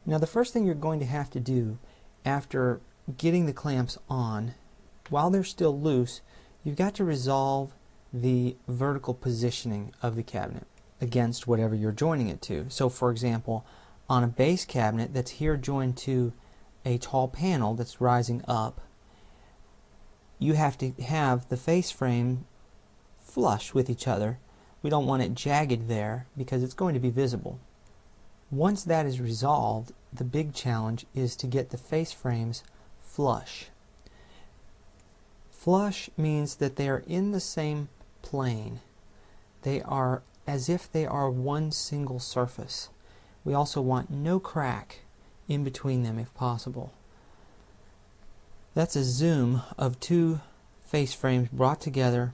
Now the first thing you're going to have to do after getting the clamps on, while they're still loose, you've got to resolve the vertical positioning of the cabinet against whatever you're joining it to. So for example, on a base cabinet that's here joined to a tall panel that's rising up, you have to have the face frame flush with each other. We don't want it jagged there because it's going to be visible. Once that is resolved, the big challenge is to get the face frames flush. Flush means that they are in the same plane. They are as if they are one single surface. We also want no crack in between them if possible. That's a zoom of two face frames brought together.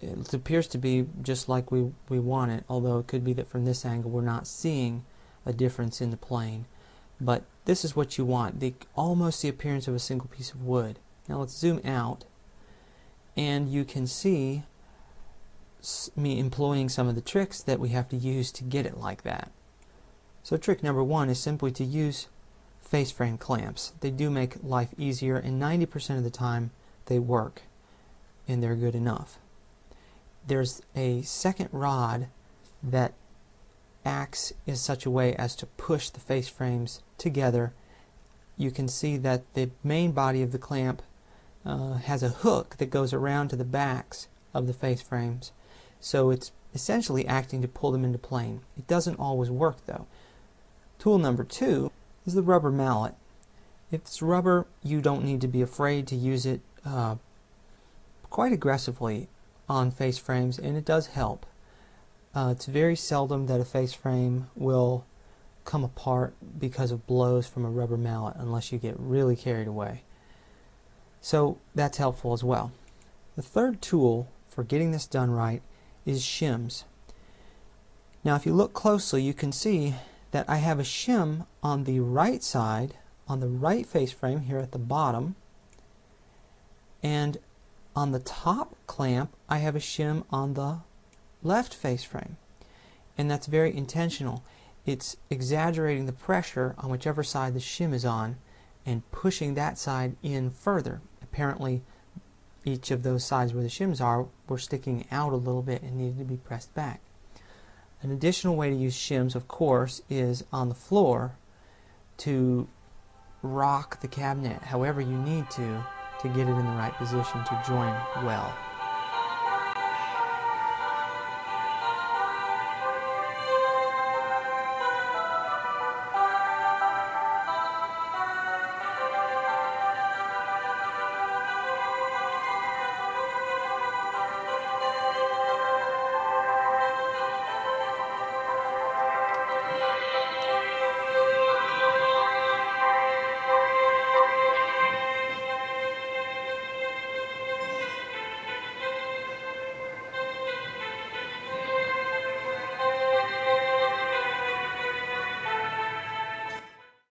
It appears to be just like we want it, although it could be that from this angle we're not seeing a difference in the plane. But this is what you want, almost the appearance of a single piece of wood. Now let's zoom out, and you can see me employing some of the tricks that we have to use to get it like that. So trick number one is simply to use face frame clamps. They do make life easier, and 90% of the time they work and they're good enough. There's a second rod that acts in such a way as to push the face frames together. You can see that the main body of the clamp has a hook that goes around to the backs of the face frames, so it's essentially acting to pull them into plane. It doesn't always work though. Tool number two is the rubber mallet. If it's rubber, you don't need to be afraid to use it quite aggressively on face frames, and it does help. It's very seldom that a face frame will come apart because of blows from a rubber mallet unless you get really carried away. So that's helpful as well. The third tool for getting this done right is shims. Now if you look closely, you can see that I have a shim on the right side, on the right face frame here at the bottom, and on the top clamp I have a shim on the left face frame, and that's very intentional. It's exaggerating the pressure on whichever side the shim is on and pushing that side in further. Apparently each of those sides where the shims are were sticking out a little bit and needed to be pressed back. An additional way to use shims, of course, is on the floor to rock the cabinet however you need to get it in the right position to join well.